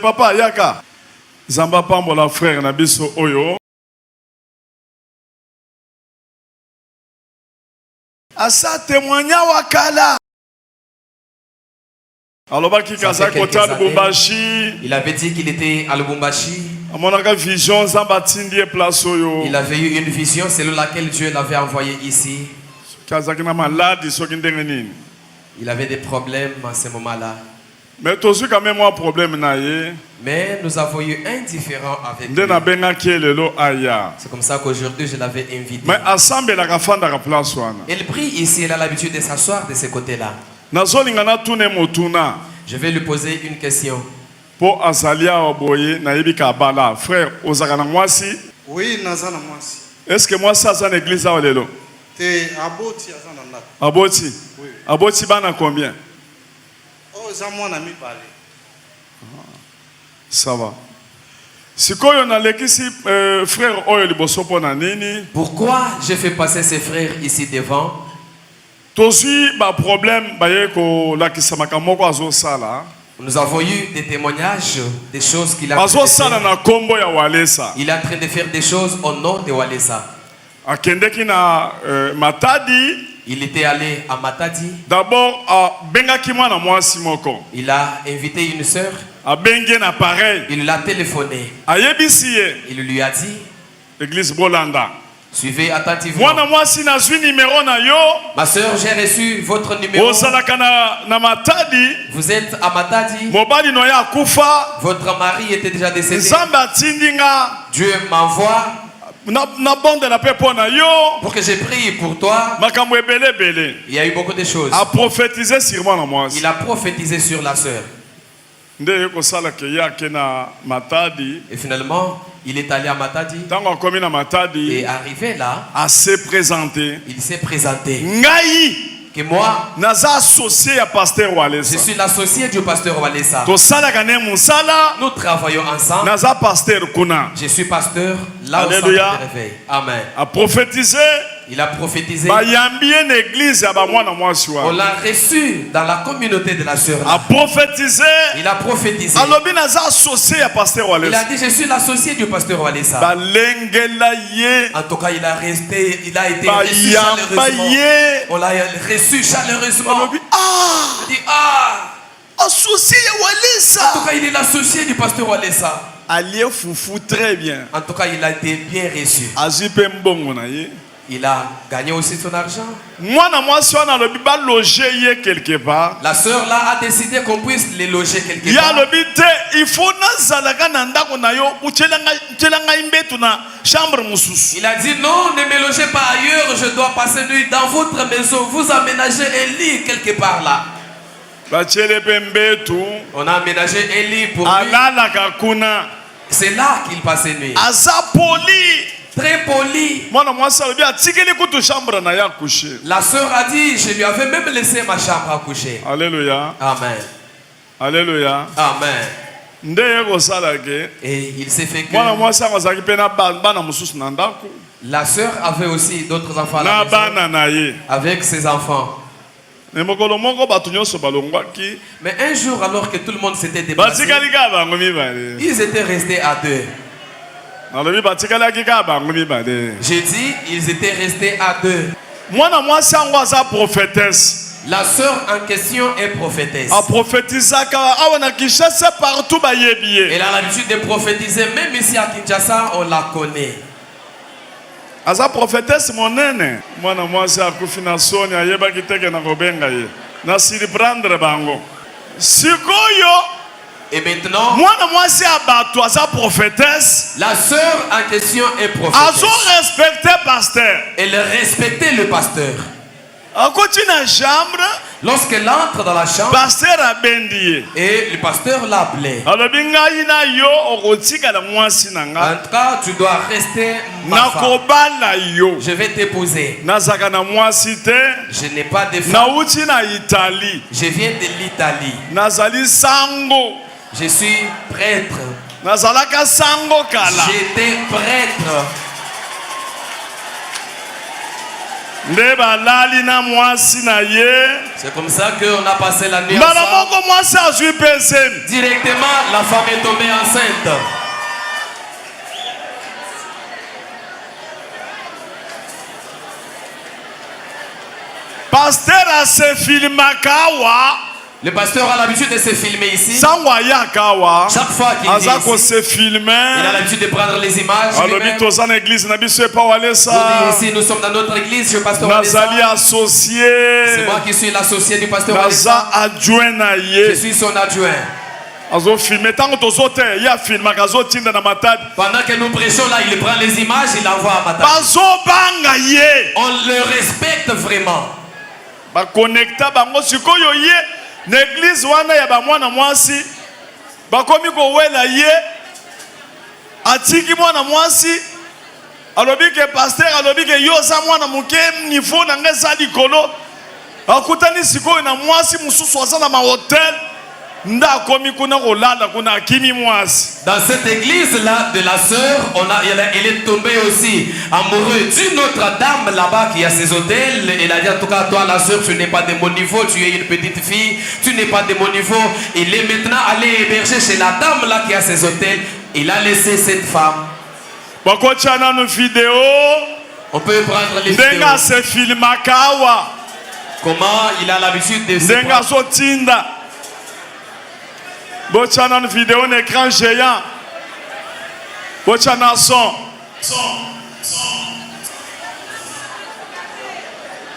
Papa yaka Zamba pambola frère na biso oyo asa témoigna wakala alobaki kaza kota Lubumbashi. Il avait dit qu'il était à Lubumbashi. Vision Zamba tindie place oyo. Il avait eu une vision selon laquelle Dieu l'avait envoyé ici. Kazakina malade soki ndenge nini. Il avait des problèmes à ce moment-là. Mais tozu quand même un problème na ye. Mais nous avons eu un différent avec lui. C'est comme ça qu'aujourd'hui je l'avais invité. Mais ensemble la kafanda ka place wana. Il prie ici, il a l'habitude de s'asseoir de ce côté-là. Je vais lui poser une question. Pour Azalia Oboye nayebi ka bala frère ozaka na mwasi? Oui, nazana mwasi. Est-ce que moi ça dans l'église à lelo? Te aboti azana ndako. Aboti? Oui. Aboti bana combien? Oh, za mwana mibale. Ça va. Sikoyo na lekisi frère oyo liboso pona nini? Pourquoi je fais passer ces frères ici devant? Tozi ba problème baye ko lakisa makamoko azo sala. Nous avons eu des témoignages, des choses qu'il a fait. Il est en train de faire des choses au nom de Walesa. Il était allé à Matadi. D'abord, il a invité une sœur. Il l'a téléphoné. Il lui a dit, Église Bolanda, suivez attentivement. Ma soeur, j'ai reçu votre numéro. Vous êtes à Matadi. Votre mari était déjà décédé. Dieu m'envoie pour que je prie pour toi. Il y a eu beaucoup de choses. Il a prophétisé sur la soeur. Et finalement, il est allé à Matadi. Et arrivé là, il s'est présenté. Que moi, je suis l'associé du pasteur Walesa. Nous travaillons ensemble. Je suis pasteur là où ça me réveille. Amen. Il a prophétisé. On l'a reçu dans la communauté de la sœur. Il a prophétisé. Il a dit je suis l'associé du pasteur Walesa. En tout cas il a été reçu chaleureusement. On l'a reçu chaleureusement. Il dit associé Walesa. En tout cas il est l'associé du pasteur Walesa. Allié foufou très bien. En tout cas il a été bien reçu. Il a gagné aussi son argent. Quelque part. La sœur là a décidé qu'on puisse les loger quelque part. Il a dit non, ne me logez pas ailleurs, je dois passer nuit dans votre maison. Vous aménagez un lit quelque part là. On a aménagé un lit pour lui. C'est là qu'il passait nuit. Très poli. La sœur a dit, je lui avais même laissé ma chambre à coucher. Alléluia. Amen. Alléluia. Amen. Et il s'est fait que la sœur avait aussi d'autres enfants à la maison, avec ses enfants. Mais un jour, alors que tout le monde s'était déplacé, ils étaient restés à deux. J'ai dit, ils étaient restés à deux. La sœur en question est prophétesse. Elle a l'habitude de prophétiser, même ici à Kinshasa, on la connaît. Aza prophétesse monene. Mwana mwasi akufina soni ayebaki teke na kobenga ye. Na surprendre bango. Sikoyo. Et maintenant, la sœur en question est prophétesse. Elle respectait le pasteur. Lorsqu'elle entre dans la chambre, et le pasteur l'a appelé. En tout cas, tu dois rester ma femme. Je vais t'épouser. Je n'ai pas de femme. Je viens de l'Italie. Je suis prêtre. J'étais prêtre. C'est comme ça qu'on a passé la nuit ensemble. Directement, la femme est tombée enceinte. Pasteur a se filmé kawa. Le pasteur a l'habitude de se filmer ici. Chaque fois qu'il vient ici, il a l'habitude de prendre les images. Ici, nous sommes dans notre église. Je suis pasteur Walesa. C'est moi qui suis l'associé du pasteur Walesa. Je suis son adjoint. Pendant que nous prêchons là, il prend les images, il envoie à Matadi. On le respecte vraiment. L'église wana ya ba mwana mwasi bakomi ko wela ye atiki mwana mwasi alobi ke pasteur alobi ke yo za mwana muke niveau na ngeza likolo akutani sikoyo na mwasi mususu aza na ma hotel nda komi kuna kolala kuna akimi mwasi. Dans cette église là de la sœur, elle est tombée aussi amoureux d'une autre dame là-bas qui a ses hôtels. Elle a dit en tout cas toi la sœur tu n'es pas de mon niveau, tu es une petite fille, tu n'es pas de mon niveau. Il est maintenant allé héberger chez la dame là qui a ses hôtels. Il a laissé cette femme. On peut prendre les vidéos. Comment il a l'habitude de se prendre. Bochana une vidéo, un écran géant. Bochana son.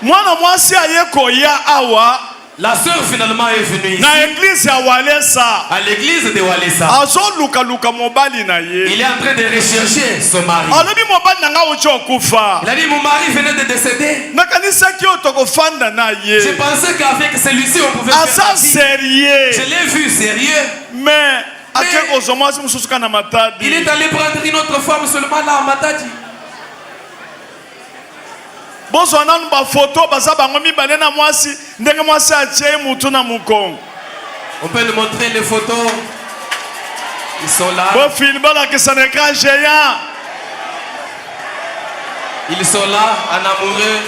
Moi si aye koya awa. La sœur finalement est venue ici. Na église ya Walesa. À l'église de Walesa. Azo luka mobali na ye. Il est en train de rechercher son mari. Alobi mobali na nga ocho kufa. Il a dit mon mari venait de décéder. Nakanisa ki otoko fanda na ye. Je pensais qu'avec celui-ci on pouvait faire ça sérieux. Je l'ai vu sérieux. Mais il est allé prendre une autre femme seulement là à Matadi. On peut nous montrer les photos. Ils sont là. Ils sont là en amoureux.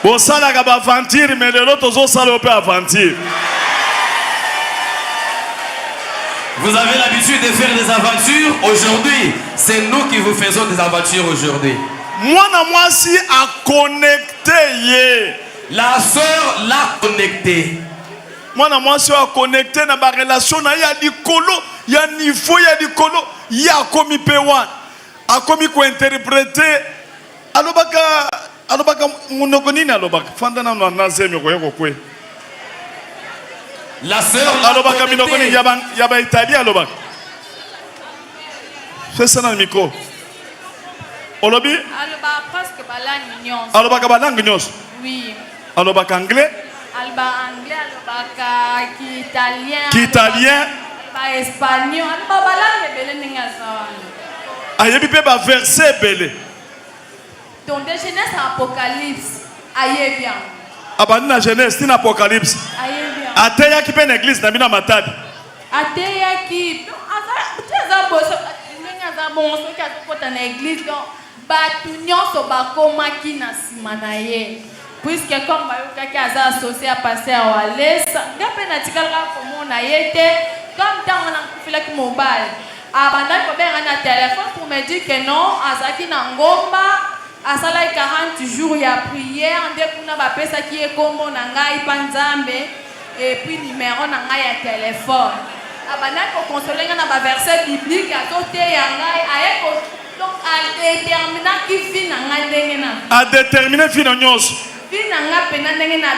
Vous avez aventure, mais les autres aventure. Vous avez l'habitude de faire des aventures aujourd'hui. C'est nous qui vous faisons des aventures aujourd'hui. Moi si a connecté. La sœur l'a connecté. Moi si a connecté na ba relation na ya dikolo, ya niveau ya dikolo, ya komi pewan. A komi ko interpréter. Alobaka la sœur fais ça dans le micro. Olobi presque balangi nyonso. Alobaka balangi nyonso. Oui. Alobaka anglais. Alba anglais, alobaka italien. Italien. Alba espagnol, alba balangi bele ninga sawana. Ayebi pe ba verset belé. Ton de Genèse à Apocalypse, aïe bien. Abani na Genèse, tin Apocalypse. Aïe bien. Ateya ki pe na église na bina Matadi. Ateya ki, aza boso, ninga za bonso ki atokota na église donc batu nyonso bakomaki na sima na ye. Puisque comme bayokaki aza associé à pasteur Walesa, ngape na tikalaka komona ye te, comme tant on a kufilaki mobile. Abanda ko benga na téléphone pour me dire que non, azaki na ngomba. Asala 40 jours ya prière nde kuna bapesa ki ekombo na ngai pa nzambe et puis numéro na ngai ya téléphone abana ko consoler na ba verset biblique à côté ya ngai ayeko donc a déterminer ki vie na ngai ndenge na a déterminer vie na nyonso vie na ngai pena ndenge na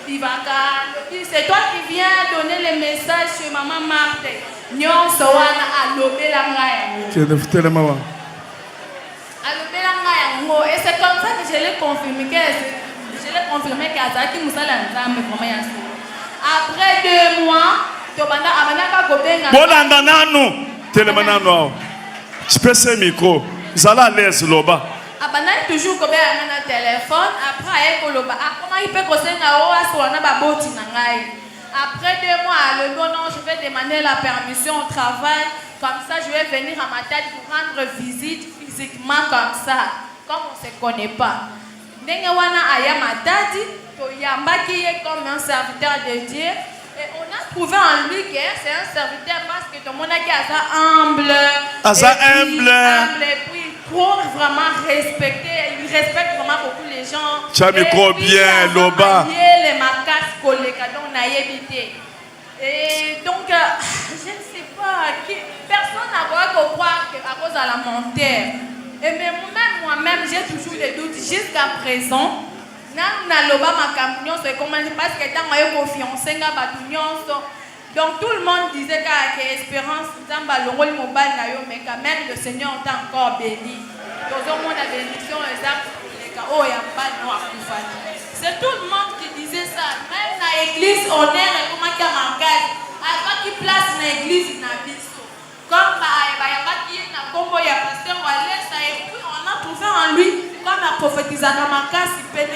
bibaka c'est toi qui viens donner le message chez maman Marthe nyonso wana alobela ngai tu ne fais tellement pas. Et c'est comme ça que je l'ai confirmé qu'Azaki Moussa Lanzambe vraiment yasu. Après 2 mois, Tobanda Abanaka Gobenga. Bolanda nanu, telemanano. Tu peux ce micro. Zala l'aise loba. Abanani toujours comme un téléphone. Après, comment il peut poser après 2 mois, le bon non, je vais demander la permission au travail. Comme ça, je vais venir à ma tête pour rendre visite physiquement comme ça. Comme on ne se connaît pas. Nengewana Ayama Tadi, Toyamba qui est comme un serviteur de Dieu. Et on a trouvé en lui que c'est un serviteur parce que tout le monde a dit humble. Humble. Et puis, pour vraiment respecter, il respecte vraiment beaucoup les gens. Tu as micro bien, Loba. Les marques collègues, donc on a évité. Et donc, je ne sais pas, personne n'a pas croire qu'à cause de la montée. Et même moi-même, j'ai toujours des doutes jusqu'à présent. Parce que tant que je confiance, donc tout le monde disait que l'espérance, mais quand même le Seigneur t'a encore béni. C'est tout le monde qui disait ça. Même dans l'église, on est comment qu'il y a ma case. À qui place l'église, comme on a trouvé en lui comme la prophétise à ma case, il peut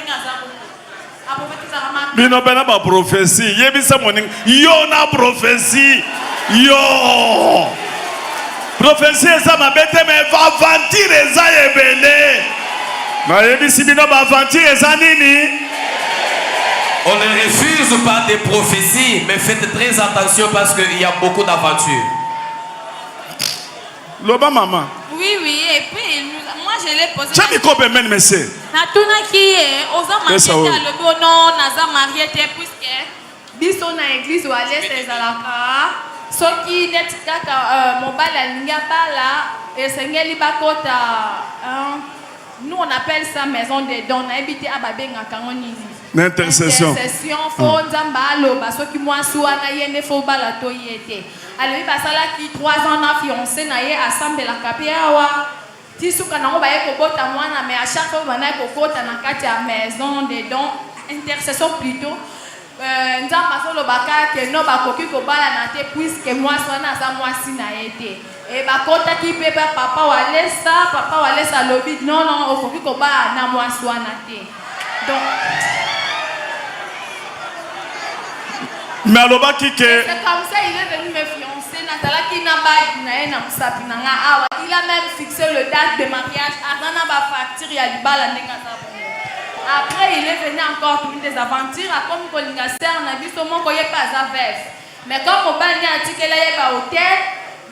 Bino bena ba prophétie. Yebisa morning. Yo na prophétie. Yo. Prophétie ça m'a bête mais va aventure ça ebele. Na yebisi bino ba aventure ça nini? On ne refuse pas des prophéties, mais faites très attention parce qu'il y a beaucoup d'aventures. Loba maman. Oui, et puis moi je l'ai posé. Tu as mis combien de messieurs? Natuna qui est aux hommes mariés le bon nom, Naza marié puisque biso na église ou aller ces alaka. Ce qui n'est que mon bal à Ningabala et Sengeli Bakota. Nous on appelle ça maison des dons. On a habité à Babenga Kangoni. L'intercession. Intercession, faut Nzambalo, parce que moi, soit na yene faut balato yete. Alors, il passe là qui 3 ans na fiancé na yé assemble la capiawa. Tisuka na ngoba yeko bota mwana, mais à chaque fois on a kokota na kati ya maison des dons, intercession plutôt. Nzamba solo baka que no bakoki ko bala na te puisque moi soit na za moi si na yete. Et bakota qui peut papa wale ça lobby non okoki ko bala na moi soit na te. Donc mais alors qui que c'est comme ça il est venu me fiancer Natala qui n'a pas na musapinanga awa il a même fixé le date de mariage avant na ba facture ya libala ndeka za bongo. Après il est venu encore pour des aventures comme kolinga ser na biso moko ye pas à vef. Mais comme obani atikela ye ba hôtel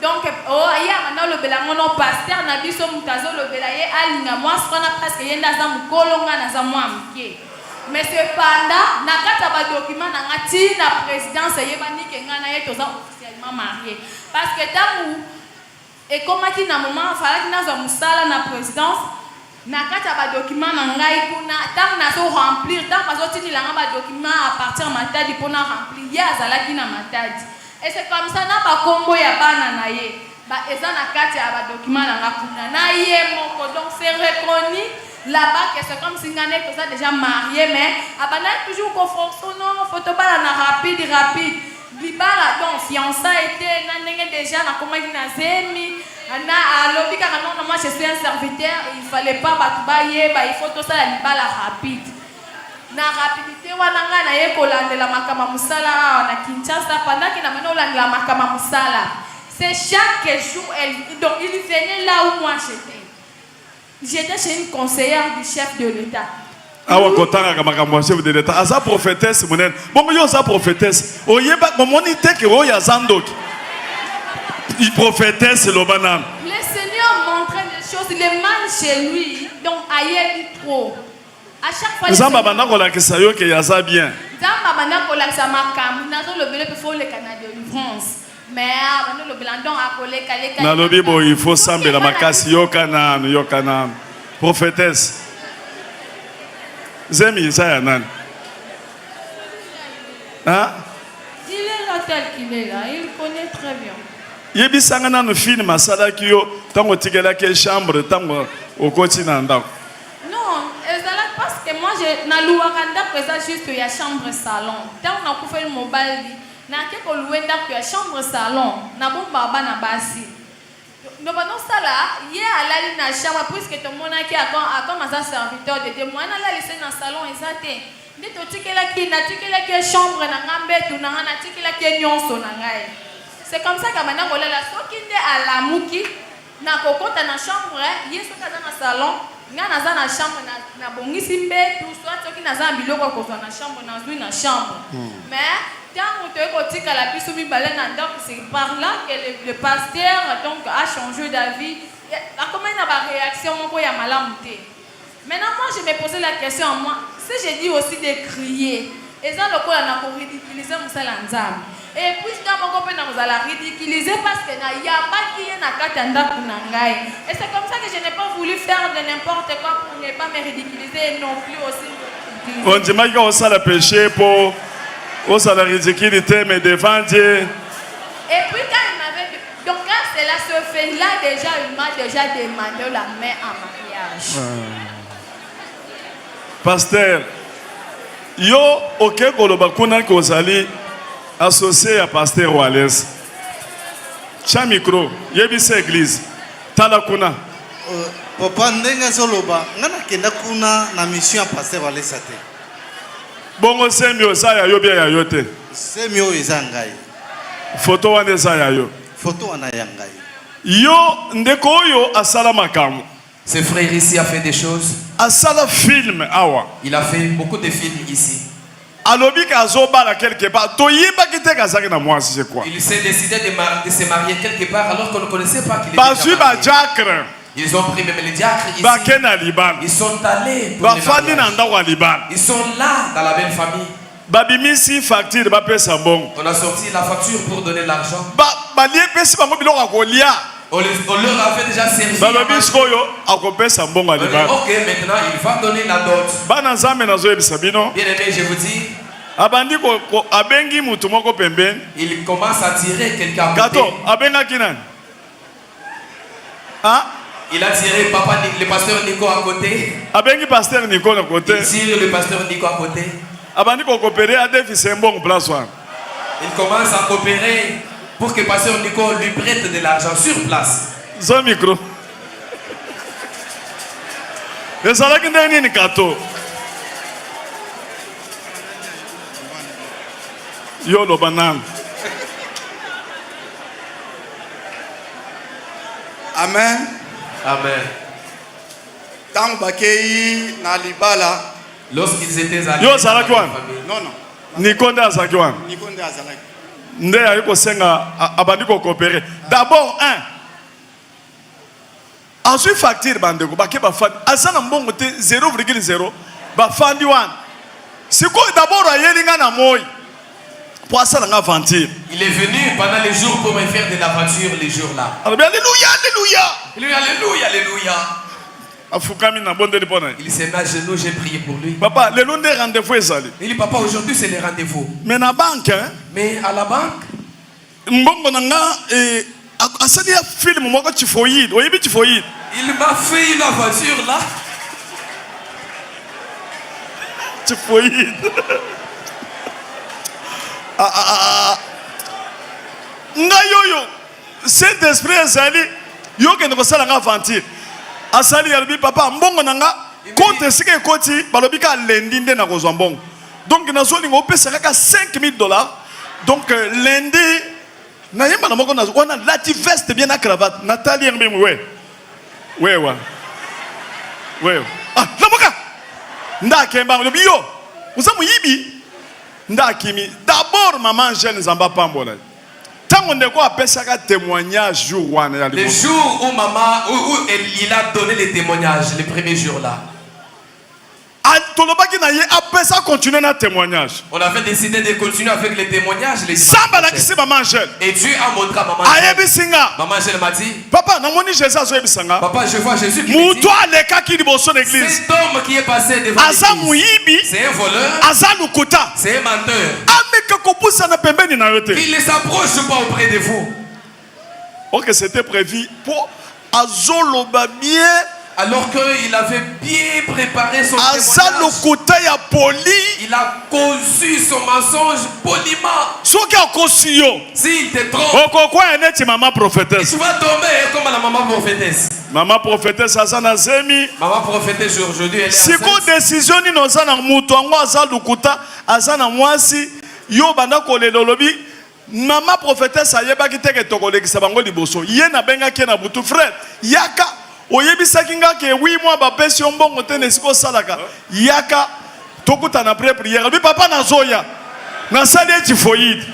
donc ya na le belango no pasteur na biso mutazo le belaye alinga moi sona presque yenda za mukolonga na za moi mke. Mais cependant, na kata ba document na ngati na présidence yebani ke ngana ye toza officiellement marié parce que tamu et comme qui na moment fala ki na zo musala na présidence na kata ba document na ngai kuna tam na so remplir tam bazo tini la ba document à partir matadi pona remplir ya zala ki na matadi et c'est comme ça na ba kombo ya bana na ye ba eza na kata ya ba document na ngakuna na ye moko donc c'est reconnu là-bas que c'est comme si on est déjà marié mais abana toujours confronté non photo bala na rapide libala donc fiançailles était na ndenge déjà na comment il na zemi na lobby car non moi je suis un serviteur il fallait pas batubaye il faut tout ça libala rapide na rapidité wana nga na ye kolandela makama musala na Kinshasa pendant qu'il na mano landela makama musala c'est chaque jour donc il venait là où moi j'étais chez une conseillère du chef de l'État. Ah ouais, chef de l'État. Asa prophétesse, monen. Bon, yo sa prophétesse. Oyeba, comment on dit que oya zandok. Il prophétesse le banane. Le Seigneur montrait des choses, il est mal chez lui, donc ailleurs il trop. À chaque fois. Zamba bana kola que ça yo que yaza bien. Zamba bana kola que ça makam. Nazo le bele pour le canal de France. Mais le blandon a collé calé. Na lobi bo il faut sembler la makasi yo kanam. Prophétesse. Zemi ça ya nan. Hein? Il est là tel qu'il est là, il connaît très bien. Yebi sangana no film masala ki yo tango tigela ke chambre tango okoti na ndako. Non, ezala parce que moi je na luakanda que ça juste ya chambre salon. Tant na ku faire mobile na ke ko louer ndako ya chambre salon na bomba bana basi. Non, ça là, il y a allé dans la chambre, puisque tout le monde qui a comme un serviteur de Dieu. Moi, je suis allé dans le salon, exactement. Dès que tu as la chambre, c'est comme ça que maintenant, on a la soki à la mouki, na kokota na chambre, yeso kaza na salon, nga naza na chambre na bongisi mbe, tout soit soki naza biloko kozwa na chambre, nazwi na chambre. Mais tant que tu kotika la biso mi balé na ndako, c'est par là que le pasteur donc a changé d'avis. Comment il a ba réaction moko ya malamu te. Maintenant moi je me posais la question à moi, si j'ai dit aussi de crier, et ça le quoi na ko ridiculiser musala nzambe. Et puis quand mon copain nous a la ridiculiser parce que na yamba qui est na katanda kunangai. Et c'est comme ça que je n'ai pas voulu faire de n'importe quoi pour ne pas me ridiculiser et non plus aussi. On dit mal qu'on ça le péché pour on ça la ridiculité mais devant Dieu. Et puis quand il m'avait donc quand cela se fait là déjà il m'a déjà demandé la main en mariage. Pasteur, yo ok koloba kuna kozali associé à pasteur Wallace. Cha micro, yebise église. Tala kuna. Papa ndenga zoloba, ngana kenda kuna na mission pasteur Wallace te. Bongo semio sa ya yo bia ya yo te. Semio ezangai. Photo wana sa ya yo. Photo wana yangai. Yo ndeko yo asala makamu. Ce frère ici a fait des choses. Asala film awa. Il a fait beaucoup de films ici. Alobi kazobala quelque part. Toyeba kite kazaki na moi c'est quoi? Il s'est décidé de se marier quelque part alors qu'on ne connaissait pas qu'il était Bazui ba marié. diacre. Ils ont pris même les diacres ici. Ba kena Liban. Ils sont allés pour Ba les fandi na mariages. ndako Liban. Ils sont là dans la même famille. Babimisi facture ba pesa bon. On a sorti la facture pour donner l'argent. Ba lié pesa bango biloko akolia. On leur avait déjà servi. Ba biskoyo akopesa mbongo On dit, Liban. ok, maintenant il va donner la dot. Bana nzambe nazo yebisa bino. Bien aimé, je vous dis, Abandi ko abengi mutu moko pembeni. il commence à tirer quelqu'un à côté. Kato abenga kinan. Hein? Il a tiré papa, le pasteur Nico à côté. Abengi pasteur Nico na côté. Il tire le pasteur Nico à côté. Abandi ko coopérer à défi c'est bon place one. Il commence à coopérer pour que pasteur Nico lui prête de l'argent sur place. Zo micro. Ezalaki ndeni ni kato. Yo lo banan. Amen. Amen. Tant bakei na libala. Lorsqu'ils étaient allés Yo, dans ça va la quoi? Non non. Nikonde azakwan. Nikonde azalaki. Nde ayiko senga abandi ko coopérer. D'abord ensuite facture bandeko bake ba fandi azana mbongo te 0,0 ba fandi wan. Siko d'abord ayelinga na moyi. Pour ça la aventure. Il est venu pendant les jours pour me faire de l'aventure les jours là. Alléluia, Alléluia, alléluia, alléluia. Afukami na bonde pona. Il s'est mis à genoux, j'ai prié pour lui. Papa, le long des rendez-vous ezali. Il dit papa, aujourd'hui c'est les rendez-vous. Mais na banque hein. Mais à la banque, Mbongo nanga asali ya film moko tifoyid. Oyebi tifoyid. il m'a fait une aventure là. Tifoyid. Nga yoyo Saint-Esprit ezali yo ke ndoko sala nga aventure. Asali yalbi papa mbongo nanga compte sike ekoti balobi ka lundi nde na kozwa mbongo. Donc nazo lingo pesa kaka $5,000. Donc lundi na yemba na moko na wana lati veste bien na cravate Nathalie ngbe mwe. Wewa. Wewa. Ah, namoka. Ndakemba lobi yo. Uzamu yibi. Ndakimi. D'abord maman Jeanne Zamba Pambola. Tant on est quoi apesaka témoignage jour wana ya Le jour où maman il a donné les témoignages le premier jour là. Tolobaki na ye apesa continuer na témoignage. On avait décidé de continuer avec les témoignages les Samba la kisi maman Jeanne. et Dieu a montré à maman. Ayebisinga. Maman Jeanne m'a dit, Papa, na moni Jésus azo yebisanga. papa, je vois Jésus qui me dit, Muto aleka ki liboso l'église. cet homme qui est passé devant Aza l'église, muyibi, c'est un voleur, aza lukuta. c'est un menteur. Ameka kopusa na pembeni na yote. Il ne s'approche pas auprès de vous. OK, c'était prévu pour azoloba bien Alors qu'il avait bien préparé son Aza témoignage, lokuta ya poli. il a conçu son mensonge poliment. Soki akosi yo. S'il te trompe, Okokwa eneti maman prophétesse. tu vas tomber comme la maman prophétesse. Maman prophétesse aza na zemi. Maman prophétesse aujourd'hui, elle est Siko enceinte. décision ni noza na mutu ango aza lukuta aza na mwasi yo banda kolela lobi maman prophétesse ayebaki teke tokolekisa bango liboso ye na bengaki na butu frère yaka oyebisaki nga ke 8 mois bapesi yo mbongo te na esika osalaka yaka tokutana après prière lobi papa nazoya nasali eti foyide.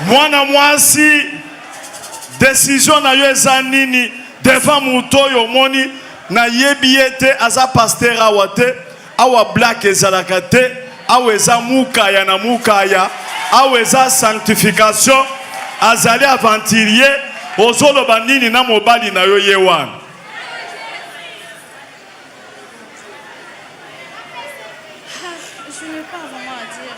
Mwana mwasi décision na yo eza nini devant moto oyo omoni na yebi ete aza pasteur awa te awa black ezalaka te awa eza mukaya na mukaya awa eza sanctification azali aventurier ozoloba nini na mobali na yo ye wana. Je n'ai pas vraiment à dire.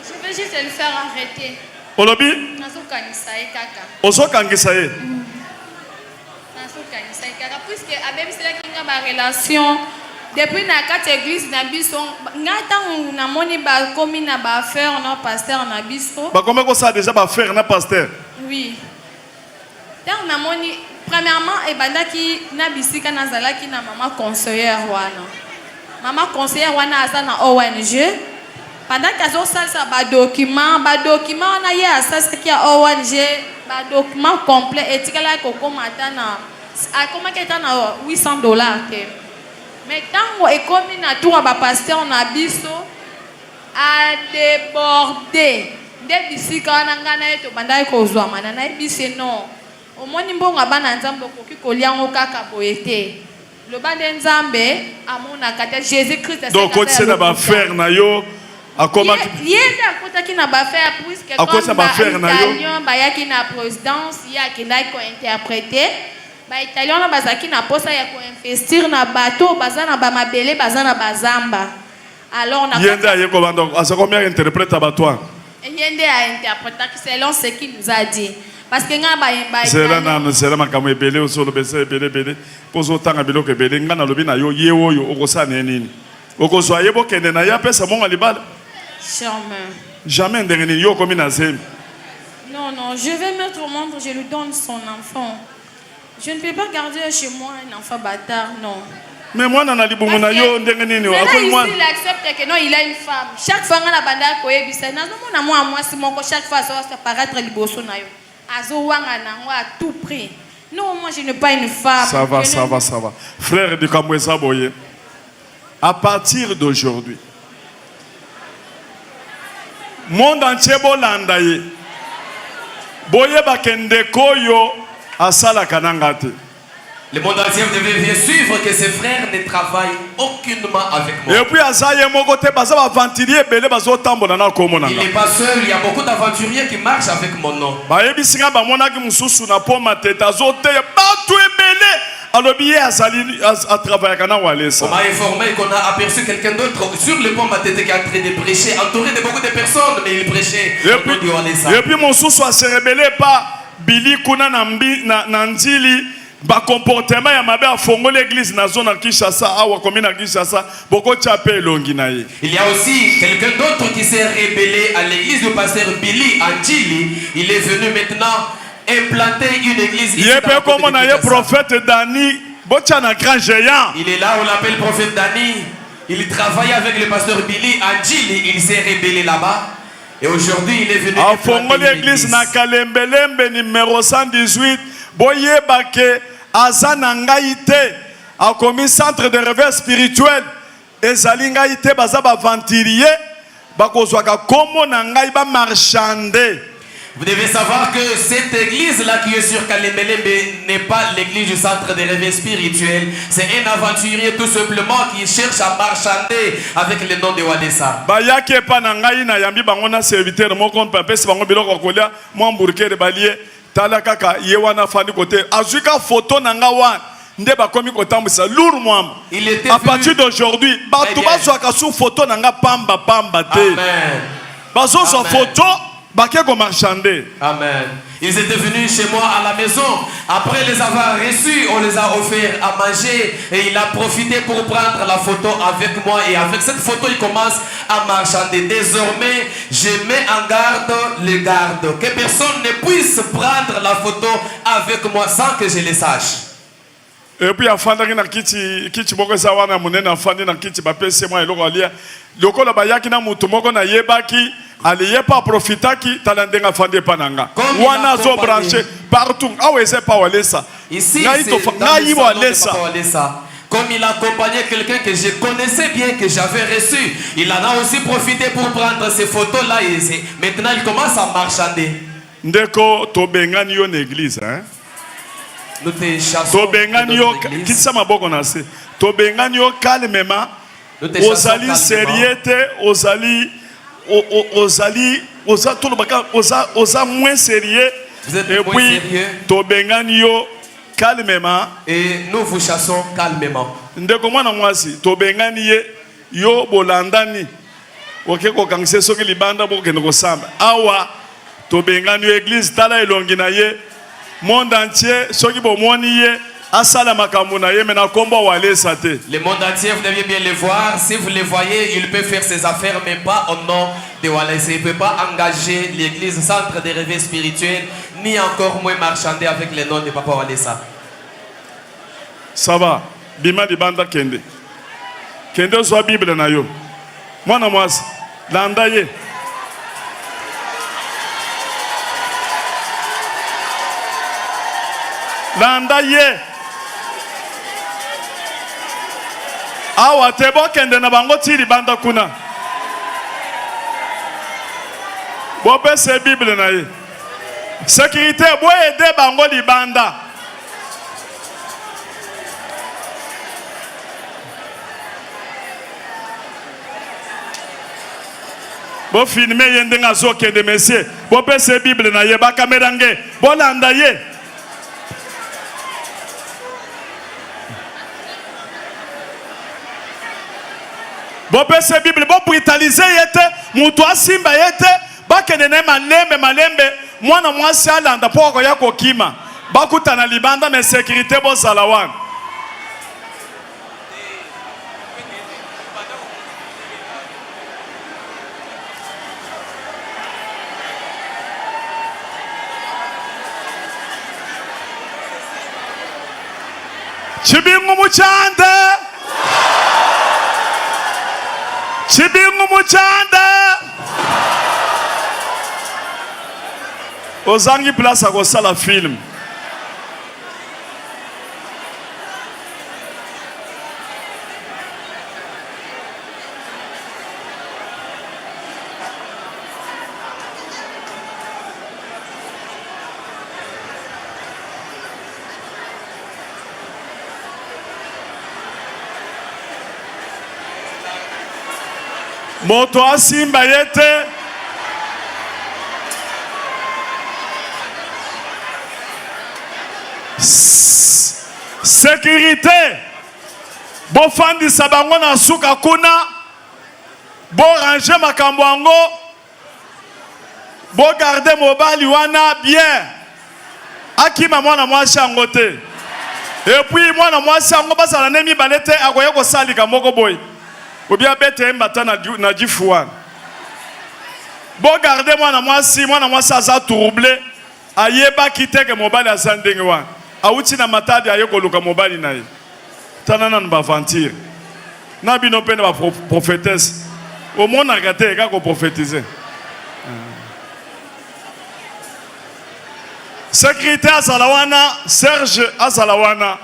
Je vais juste le faire arrêter. Olobi Nazokanisa ye kaka. ozokangisa ye. Nazokanisa ye kaka puisque abebiselaki nga ba relation depuis na kati église na biso nga ntango namoni bakomi na baaffaire na pasteur na biso. Bakome kosala déjà baaffaire na pasteur. Oui. Ntango namoni premièrement ebandaki na bisika nazalaki na mama conseillère wana. Mama conseillère wana aza na ONG. Pendant que azosalisa badocument wana ye asalisaki ya ONG badocument complet etikala kokoma ata na akomaki ata na $800 te. Mais ntango ekomi na tour ya bapasteur na biso adébordé nde bisika wana ngai na ye tobandaki kozwamana nayebisi non omoni mbongo ya bana nzambe okoki kolia yango kaka boye te loba nde nzambe amonaka te jésus christ donc otise na baaffaire na yo akomaki ye nde akotaki na baaffaire puisque comme baitalien bayaki na présidence ye akendaki kointerpréter baitalien wana bazalaki na posa ya koinvestir na bato baza na bamabele baza na bazamba alors ye nde aye kobanda aza combien interprète ya bato wana ye nde ainterprétaki selon ce qu'il nous a dit parce que nga bayemba zela nano zela makambo ebele ozolobesa ebele mpo ozotanga biloko ebele nga nalobi na yo ye oyo okosala ne nini okozwa ye bokende na ye apesa mongo libala jamais ndenge nini yo okomi na zemi. Non, je vais mettre au monde, je lui donne son enfant. Je ne peux pas garder chez moi un enfant bâtard, non. Mais moi, na libumu na yo ndenge nini il accepte que non, il a une femme. Chaque fois, on a banda koyebisa. Nazo mona moi si mon chaque fois ça va paraître liboso na yo. Azo wanga nango à tout prix. Non, moi je n'ai pas une femme. Ça va. Frère de Kamweza Boye, à partir d'aujourd'hui, monde entier bolanda ye. Boye bakende koyo asala kananga te. Le monde entier devait bien suivre que ses frères ne travaillent aucunement avec moi. Et puis il n'est pas seul, il y a beaucoup d'aventuriers qui marchent avec mon nom. On m'a informé qu'on a aperçu quelqu'un d'autre sur le pont Matete qui est en train de prêcher, entouré de beaucoup de personnes, mais il prêchait au nom du Walesa. Et puis mon sous-soit se rebellé par Billy Kuna Nandili. Ba comportement ya mabe afongo l'église na zone Kinshasa awa commune à Kinshasa boko chapé longi na ye. Il y a aussi quelqu'un d'autre qui s'est rébellé à l'église du pasteur Billy Andjili. Il est venu maintenant implanter une église ici. Il est comme on a prophète Dani bochana grand géant. Il est là, on l'appelle prophète Dani. Il travaille avec le pasteur Billy Andjili, il s'est rébellé là-bas. Et aujourd'hui, il est venu afongo l'église na Kalembelembe numéro 118 boyeba ke Azana ngaite a commis centre de réveil spirituel ezali ngaite bazaba ventilier bakozwaka komo na ngai ba marchander. Vous devez savoir que cette église-là qui est sur Kalembelembe n'est pas l'église du centre de réveil spirituel. C'est un aventurier tout simplement qui cherche à marchander avec le nom de Walesa. Bayake pa na ngai na yambi bango na serviteur moko mpapesi bango biloko kolia mo hamburger balier tala kaka ye wana fandi côté azuka photo nanga wana nde bakomi kotambisa lourd mwamba. Il était à partir d'aujourd'hui bato bazwaka su photo nanga pamba te. Amen. Bazo sa photo bakeko marchander. Amen. Ils étaient venus chez moi à la maison. Après les avoir reçus, on les a offert à manger. Et il a profité pour prendre la photo avec moi. Et avec cette photo, il commence à marchander. Désormais, je mets en garde les gardes. Que personne ne puisse prendre la photo avec moi sans que je le sache. Et puis afandaki na kiti moko zawana munene afandi na kiti bapese moi eloko alia lokola bayaki na mutu moko na yebaki aliyepa profitaki talandenga fande pananga wana zo branché partout awe ese pa walesa ici c'est comme il accompagnait quelqu'un que je connaissais bien, que j'avais reçu. Il en a aussi profité pour prendre ces photos là et maintenant il commence à marchander. Ndeko to bengani yo l'église hein. Nous te chassons de l'église. To bengani yo calmement. Ozali seriete, oza moins sérieux. Vous êtes et moins puis sérieux. To bengani yo calmement. Et nous vous chassons calmement. Ndeko mwana mwasi to bengani ye yo bolandani. Okeko kangise soki libanda bokende kosamba. Awa to bengani yo église tala elongi na ye. Monde entier, ceux qui vont monier, asala makambo na ye mena kombo wale sate. Le monde entier, vous devez bien le voir. Si vous le voyez, il peut faire ses affaires, mais pas au nom de Wallace. Il ne peut pas engager l'église, centre de réveil spirituel, ni encore moins marchander avec le nom de Papa Wallace. Ça va. Bima di banda kende. Kende soit Bible na yo. Mwana mwasi, landa ye. Landa ye. Awa tebo kende na bango tiri banda kuna. Bope se Bible na ye. Sécurité bo aider bango li banda. Bo filmer yende nga zo kende monsieur. Bope se Bible na ye ba caméra nge. Bo landa ye. Bon pese Bible bon brutaliser yete mutu asimba yete bakende ne malembe mwana mwasi alanda poko ya kokima bakutana libanda na sécurité bo salawan Chibingu muchande Chibingu muchanda Ozangi place à sala film. Moto asimba yete sécurité bofandi sabango na suka kuna bo ranger makambo ango bo garder mobali wana bien akima mwana mwasi ango te et puis mwana mwasi ango basala ne mibale te akoye kosalika moko boy ou bien bete mbata na jifuan bo garder mwana mwasi aza troublé ayeba kiteke mobali azandenge wana auti na matadi ayeko luka mobali na ye tanana na baventure na bino pe na ba prophétesse au monde agate ka ko prophétiser sécurité azalawana Serge azalawana